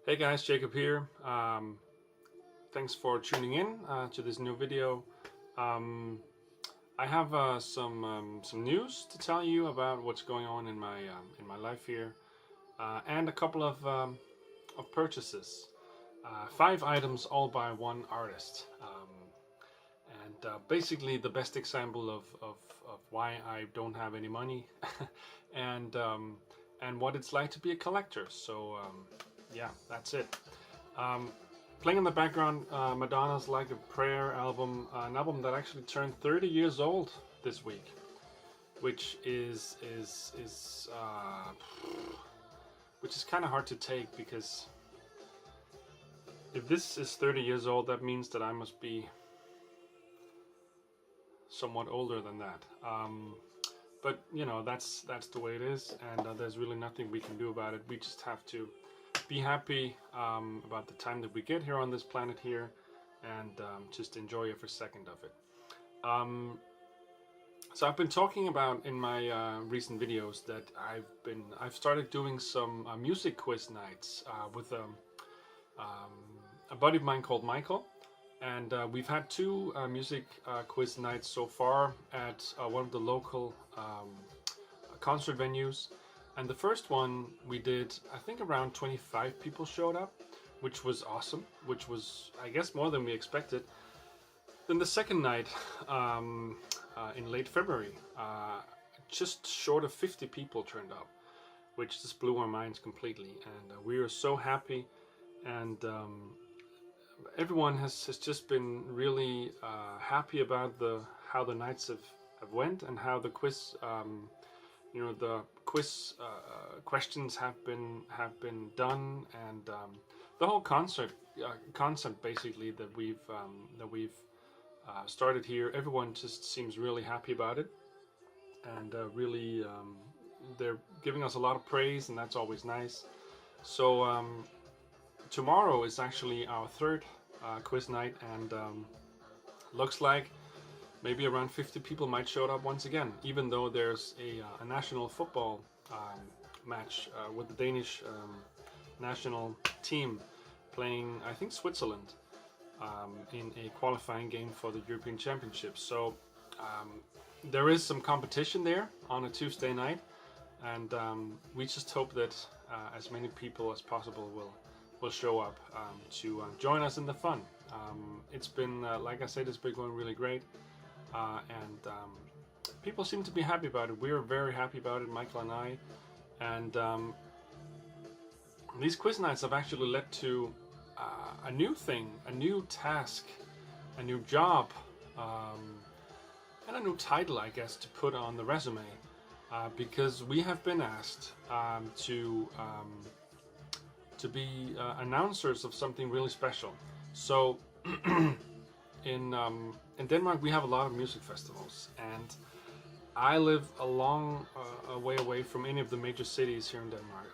Hey guys, Jacob here. Thanks for tuning in to this new video. Um, I have some news to tell you about what's going on in my life here, and a couple of purchases. 5 items, all by one artist, and basically the best example of why I don't have any money, and um, and what it's like to be a collector. So yeah, that's it. Um, Playing in the background, Madonna's "Like a Prayer" album, an album that actually turned 30 years old this week, which which is kind of hard to take, because if this is 30 years old, that means that I must be somewhat older than that. But you know, that's the way it is, and there's really nothing we can do about it. We just have to be happy about the time that we get here on this planet here, and just enjoy every second of it. So I've been talking about in my recent videos that I've started doing some music quiz nights with a buddy of mine called Michael, and we've had two music quiz nights so far at one of the local concert venues. And the first one we did, I think around 25 people showed up, which was awesome, which was, I guess, more than we expected. Then the second night, in late February, just short of 50 people turned up, which just blew our minds completely. And we were so happy, and everyone has just been really happy about how the nights have went, and how the quiz the quiz questions have been done, and the whole concept basically that we've started here. Everyone just seems really happy about it, and really they're giving us a lot of praise, and that's always nice. So tomorrow is actually our third quiz night, and looks like maybe around 50 people might show up once again, even though there's a national football match with the Danish national team playing, I think, Switzerland in a qualifying game for the European Championship. So there is some competition there on a Tuesday night, and we just hope that as many people as possible will show up to join us in the fun. It's been, like I said, it's been going really great. And people seem to be happy about it. We're very happy about it, Michael and I. And these quiz nights have actually led to a new thing, a new task, a new job, and a new title, I guess, to put on the resume. Because we have been asked to be announcers of something really special. So in Denmark, we have a lot of music festivals, and I live a long way away from any of the major cities here in Denmark.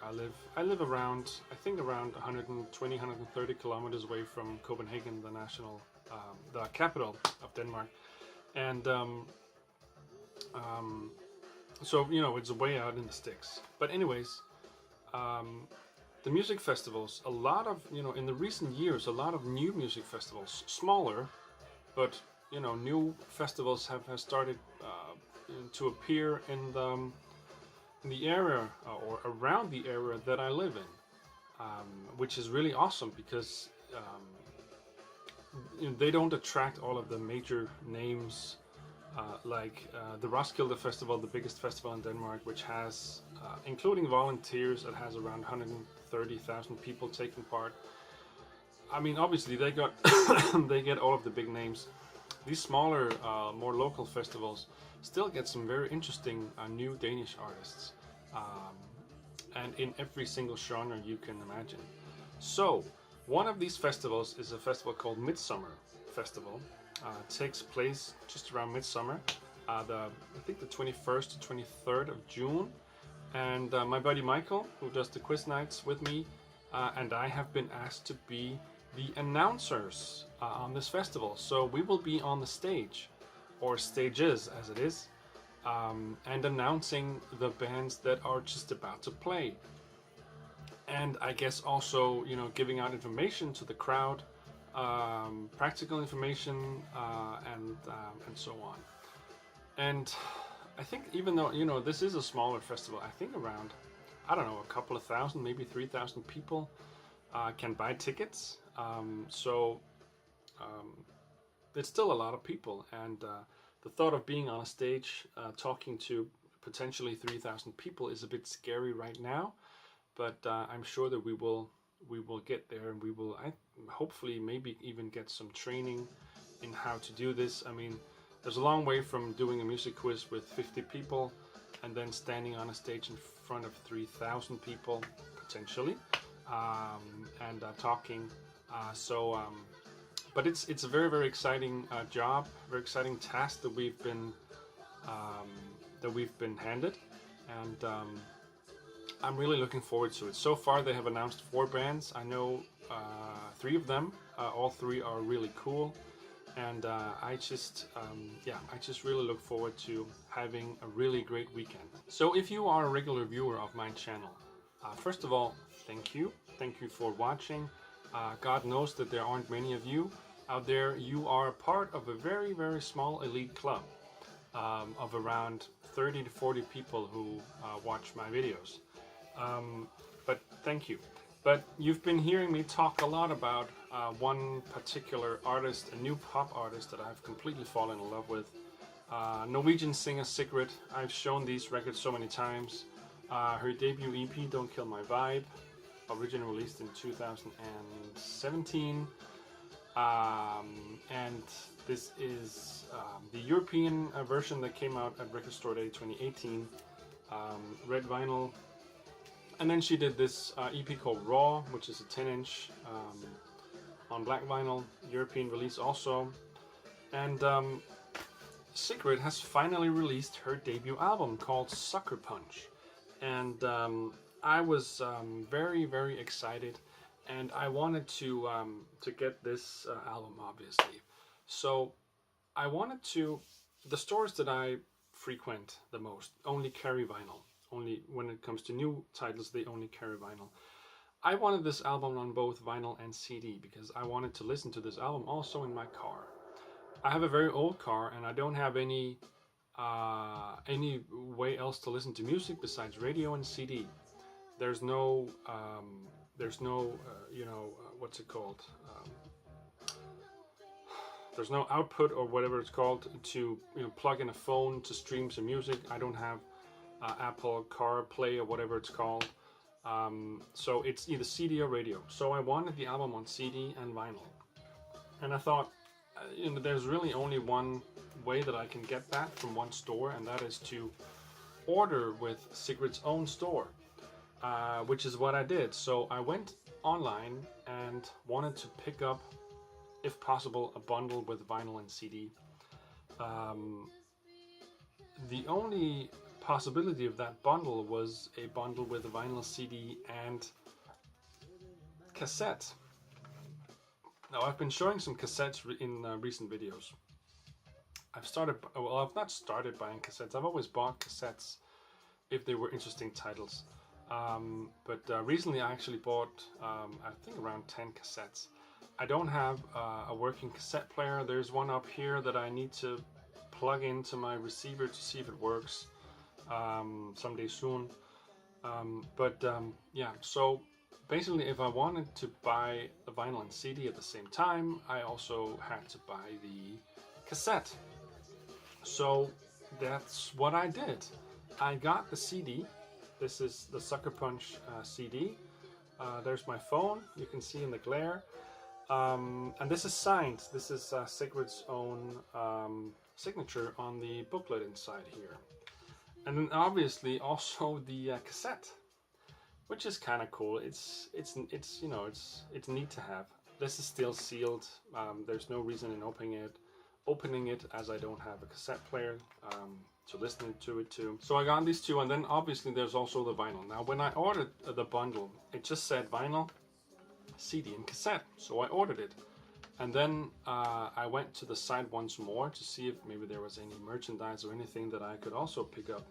I live around, I think, around 120, 130 kilometers away from Copenhagen, the capital of Denmark, and so it's way out in the sticks. But anyways, the music festivals, a lot of in the recent years, a lot of new music festivals, smaller, but new festivals have started to appear in the area or around the area that I live in, which is really awesome, because they don't attract all of the major names like the Roskilde Festival, the biggest festival in Denmark, which has, including volunteers, it has around 130,000 people taking part. I mean, obviously they got they get all of the big names. These smaller, more local festivals still get some very interesting new Danish artists, and in every single genre you can imagine. So one of these festivals is a festival called Midsummer Festival. It takes place just around midsummer, I think the 21st to 23rd of June. And my buddy Michael, who does the quiz nights with me, and I have been asked to be the announcers on this festival. So we will be on the stage, or stages as it is, and announcing the bands that are just about to play. and I guess also, you know, giving out information to the crowd, practical information, and so on. And I think even though, you know, this is a smaller festival, I think around, I don't know, a couple of thousand, maybe 3,000 people can buy tickets. So it's still a lot of people, and the thought of being on a stage talking to potentially 3,000 people is a bit scary right now. But I'm sure that we will get there, and we will hopefully maybe even get some training in how to do this. I mean, there's a long way from doing a music quiz with 50 people and then standing on a stage in front of 3,000 people potentially, and talking. But it's a very, very exciting job, very exciting task that we've been handed, and I'm really looking forward to it. So far, they have announced 4 bands. I know 3 of them. All 3 are really cool, and I just really look forward to having a really great weekend. So, if you are a regular viewer of my channel, first of all, thank you. Thank you for watching. God knows that there aren't many of you out there. You are a part of a very, very small elite club of around 30 to 40 people who watch my videos. But thank you. But you've been hearing me talk a lot about one particular artist, a new pop artist that I've completely fallen in love with. Norwegian singer Sigrid. I've shown these records so many times. Her debut EP, Don't Kill My Vibe, originally released in 2017. And this is the European version that came out at Record Store Day 2018. Red vinyl. And then she did this EP called Raw, which is a 10-inch on black vinyl, European release also. And Sigrid has finally released her debut album called Sucker Punch. And I was very, very excited, and I wanted to get this album, obviously. So I wanted to, the stores that I frequent the most only carry vinyl. Only when it comes to new titles, they only carry vinyl. I wanted this album on both vinyl and CD because I wanted to listen to this album also in my car. I have a very old car, and I don't have any way else to listen to music besides radio and CD. There's no what's it called? There's no output or whatever it's called to plug in a phone to stream some music. I don't have Apple CarPlay or whatever it's called. So it's either CD or radio. So I wanted the album on CD and vinyl. And I thought, there's really only one way that I can get that from one store, and that is to order with Sigrid's own store, which is what I did. So I went online and wanted to pick up, if possible, a bundle with vinyl and CD. The only possibility of that bundle was a bundle with a vinyl, CD, and cassette. Now, I've been showing some cassettes in recent videos. I've not started buying cassettes. I've always bought cassettes if they were interesting titles. But recently I actually bought, I think, around 10 cassettes. I don't have a working cassette player. There's one up here that I need to plug into my receiver to see if it works someday soon. Yeah, so basically, if I wanted to buy the vinyl and CD at the same time, I also had to buy the cassette. So that's what I did. I got the CD. This is the Sucker Punch CD. There's my phone. You can see in the glare. And this is signed. This is Sigrid's own signature on the booklet inside here. And then obviously also the cassette, which is kind of cool. It's neat to have. This is still sealed. There's no reason in opening it as I don't have a cassette player to listen to it to. So I got these two, and then obviously there's also the vinyl. Now when I ordered the bundle, it just said vinyl, CD, and cassette. So I ordered it, and then I went to the site once more to see if maybe there was any merchandise or anything that I could also pick up.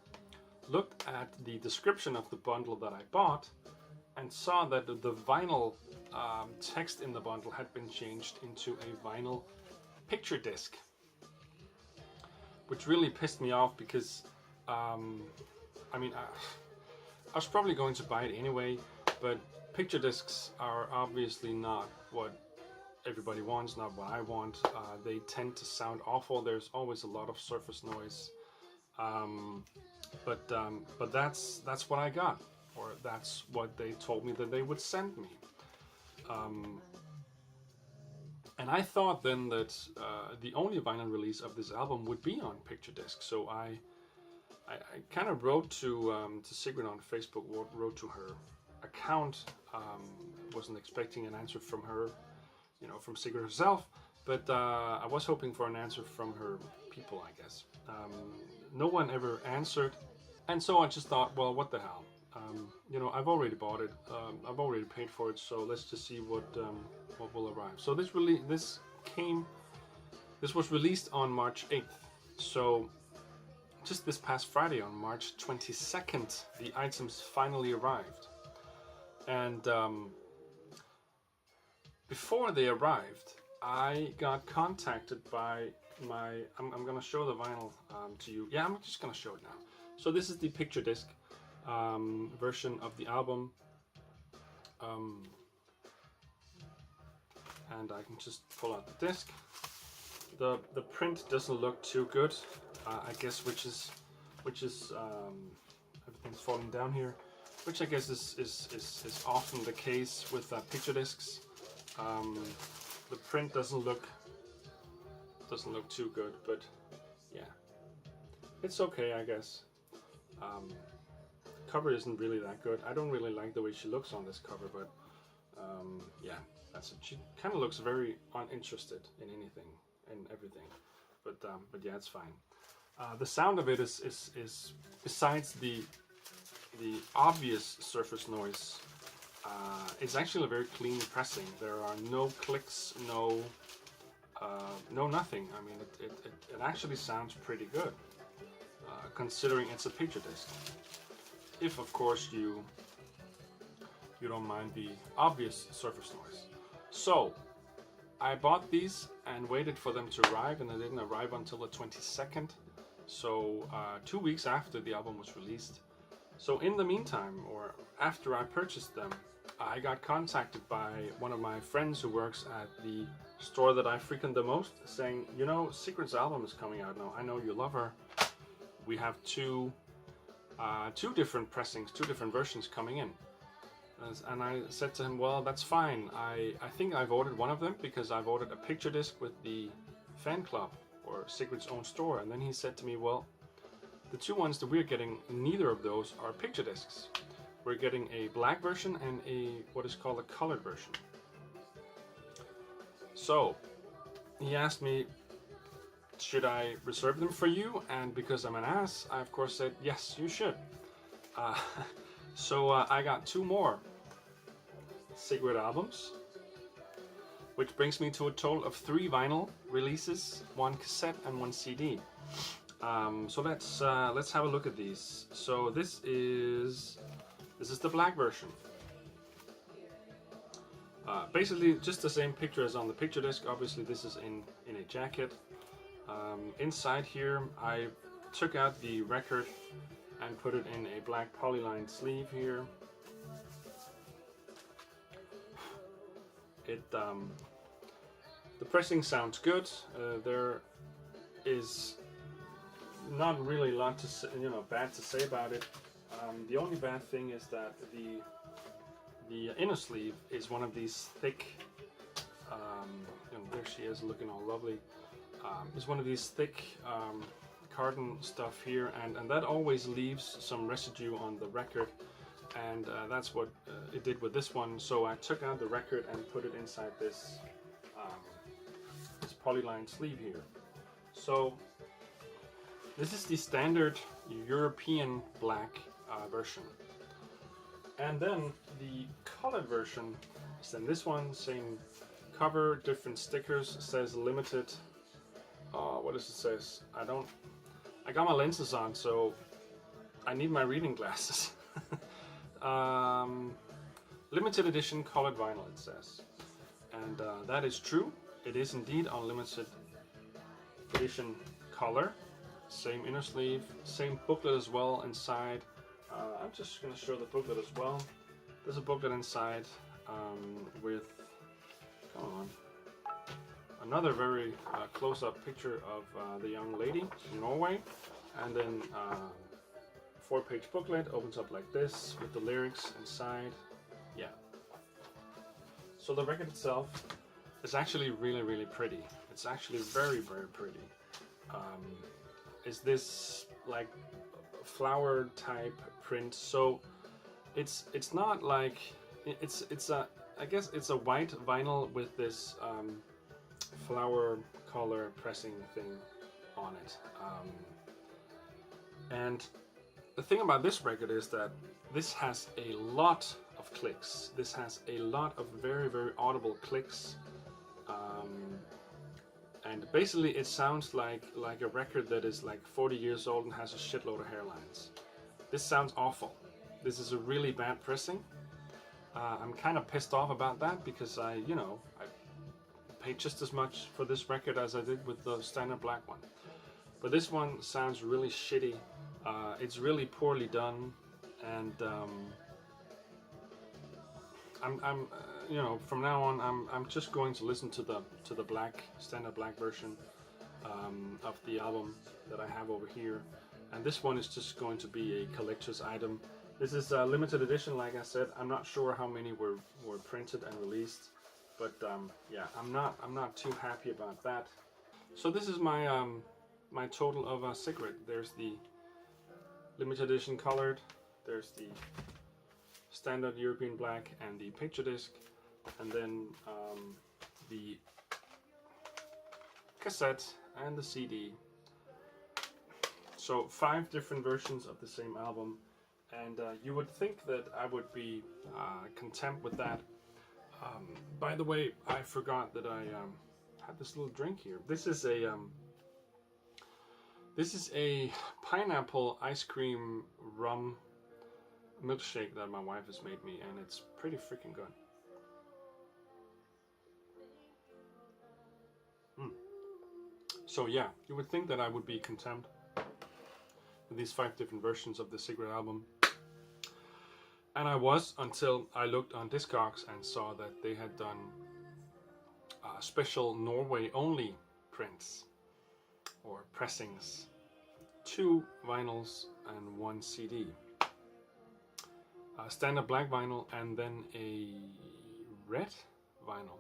Looked at the description of the bundle that I bought, and saw that the vinyl text in the bundle had been changed into a vinyl picture disc, which really pissed me off because I mean, I was probably going to buy it anyway, but picture discs are obviously not what everybody wants, not what I want. They tend to sound awful. There's always a lot of surface noise, but that's what I got, or that's what they told me that they would send me. And I thought then that the only vinyl release of this album would be on picture disc. So I kind of wrote to Sigrid on Facebook, wrote to her account. Wasn't expecting an answer from her, you know, from Sigrid herself, but I was hoping for an answer from her people, I guess. No one ever answered, and so I just thought, well, what the hell? You know, I've already bought it. I've already paid for it, so let's just see what will arrive. So this was released on March 8th. So just this past Friday, on March 22nd, the items finally arrived. And before they arrived, I got contacted by my... I'm going to show the vinyl to you. Yeah, I'm just going to show it now. So this is the picture disc version of the album. And I can just pull out the disc. The print doesn't look too good, I guess, which is everything's falling down here, which I guess is often the case with picture discs. The print doesn't look too good, but yeah, it's okay, I guess. Cover isn't really that good. I don't really like the way she looks on this cover, but yeah, that's it. She kind of looks very uninterested in anything and everything, but yeah, it's fine. The sound of it is besides the obvious surface noise, it's actually a very clean pressing. There are no clicks, no nothing. I mean, it actually sounds pretty good, considering it's a picture disc. If of course you don't mind the obvious surface noise. So I bought these and waited for them to arrive, and they didn't arrive until the 22nd. So 2 weeks after the album was released. So in the meantime, or after I purchased them, I got contacted by one of my friends who works at the store that I frequent the most, saying, you know, Sigrid's album is coming out now. I know you love her. We have two different pressings, 2 different versions coming in. And I said to him, well, that's fine. I think I've ordered one of them because I've ordered a picture disc with the fan club or Sigrid's own store. And then he said to me, well, the 2 ones that we're getting, neither of those are picture discs. We're getting a black version and what is called a colored version. So he asked me, should I reserve them for you? And because I'm an ass, I of course said, yes, you should. So I got 2 more Sigrid albums, which brings me to a total of 3 vinyl releases, 1 cassette and 1 CD. So let's have a look at these. So this is the black version. Basically just the same picture as on the picture disc. Obviously this is in a jacket. Inside here I took out the record and put it in a black polylined sleeve here. The pressing sounds good. There is not really a lot to say, bad to say about it. The only bad thing is that the inner sleeve is one of these thick. There she is, looking all lovely. Is one of these thick carton stuff here, and that always leaves some residue on the record, and that's what it did with this one. So I took out the record and put it inside this polylined sleeve here. So this is the standard European black version, and then the colored version is then this one. Same cover, different stickers, says limited. What does it says? I got my lenses on, so I need my reading glasses. limited edition colored vinyl, it says. And that is true. It is indeed on limited edition color. Same inner sleeve, same booklet as well inside. I'm just going to show the booklet as well. There's a booklet inside with, come on, another very close-up picture of the young lady in Norway. And then 4-page booklet opens up like this with the lyrics inside. Yeah. So the record itself is actually really pretty. It's actually very pretty. Is this like flower type print? So it's not like it's a, I guess it's a white vinyl with this flower color pressing thing on it. And the thing about this record is that this has a lot of clicks. This has a lot of very audible clicks. And basically it sounds like a record that is like 40 years old and has a shitload of hairlines. This sounds awful. This is a really bad pressing. I'm kind of pissed off about that because I paid just as much for this record as I did with the standard black one. But this one sounds really shitty. It's really poorly done, and I'm from now on I'm just going to listen to the standard black version of the album that I have over here, and this one is just going to be a collector's item. This is a limited edition, like I said. I'm not sure how many were printed and released, but yeah, I'm not too happy about that. So this is my my total of a cigarette. There's the limited edition colored, there's the standard European black and the picture disc, and then the cassette and the CD. So 5 different versions of the same album, and you would think that I would be content with that. By the way, I forgot that I had this little drink here. This is a pineapple ice cream rum milkshake that my wife has made me, and it's pretty freaking good. So yeah, you would think that I would be content with these 5 different versions of the cigarette album. And I was, until I looked on Discogs and saw that they had done special Norway only prints or pressings, 2 vinyls and 1 CD. Standard black vinyl and then a red vinyl.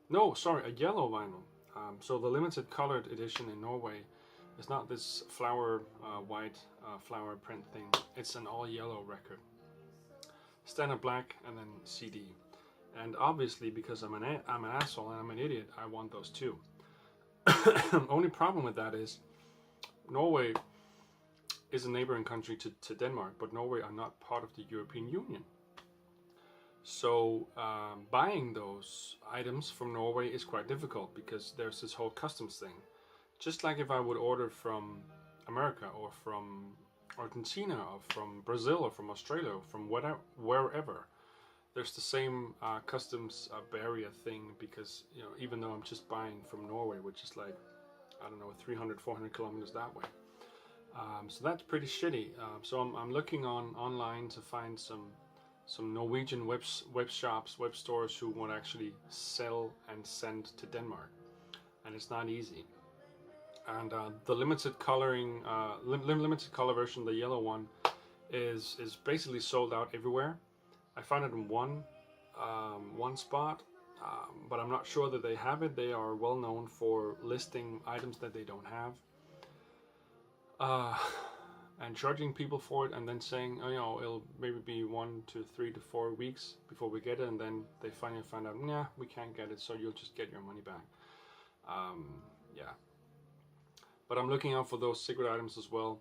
No, sorry, a yellow vinyl. So the limited colored edition in Norway is not this flower white flower print thing. It's an all yellow record. Standard black and then CD. And obviously, because I'm an asshole and I'm an idiot, I want those too. Only problem with that is Norway is a neighboring country to Denmark, but Norway are not part of the European Union. So buying those items from Norway is quite difficult because there's this whole customs thing. Just like if I would order from America or from Argentina or from Brazil or from Australia or from wherever, there's the same customs barrier thing, because even though I'm just buying from Norway, which is like, I don't know, 300-400 kilometers that way. So that's pretty shitty. So I'm looking online to find some Norwegian web shops, web stores who want to actually sell and send to Denmark, and it's not easy. And the limited coloring, limited color version, the yellow one, is basically sold out everywhere. I found it in one spot, but I'm not sure that they have it. They are well known for listing items that they don't have, and charging people for it, and then saying, it'll maybe be 1 to 3 to 4 weeks before we get it, and then they finally find out, yeah, we can't get it, so you'll just get your money back. Yeah. But I'm looking out for those cigarette items as well.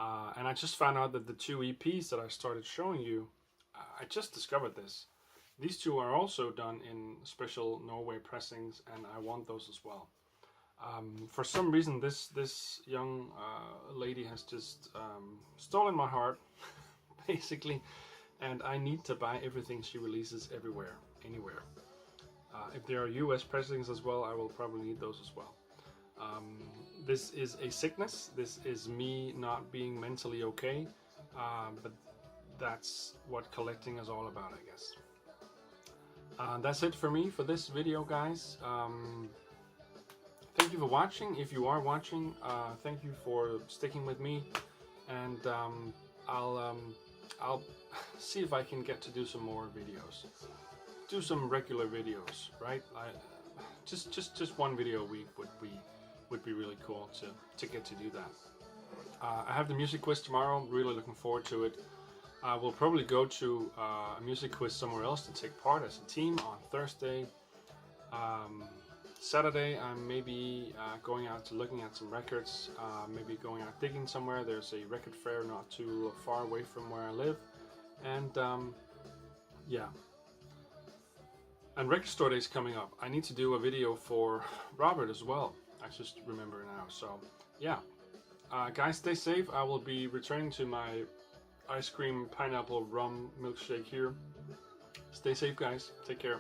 And I just found out that the 2 EPs that I started showing you, I just discovered this. These 2 are also done in special Norway pressings, and I want those as well. For some reason, this young lady has just stolen my heart, basically, and I need to buy everything she releases everywhere, anywhere. If there are US pressings as well, I will probably need those as well. This is a sickness. This is me not being mentally okay, but that's what collecting is all about, I guess. That's it for me for this video, guys. Thank you for watching. If you are watching, thank you for sticking with me, and I'll see if I can get to do some more videos. Do some regular videos, right? Just one video a week would be really cool to get to do that. I have the music quiz tomorrow. Really looking forward to it. We'll probably go to a music quiz somewhere else to take part as a team on Thursday. Saturday, I'm maybe going out to looking at some records. Maybe going out digging somewhere. There's a record fair not too far away from where I live, and yeah. And record store day is coming up. I need to do a video for Robert as well. I just remember now. So yeah, guys, stay safe. I will be returning to my ice cream pineapple rum milkshake here. Stay safe, guys. Take care.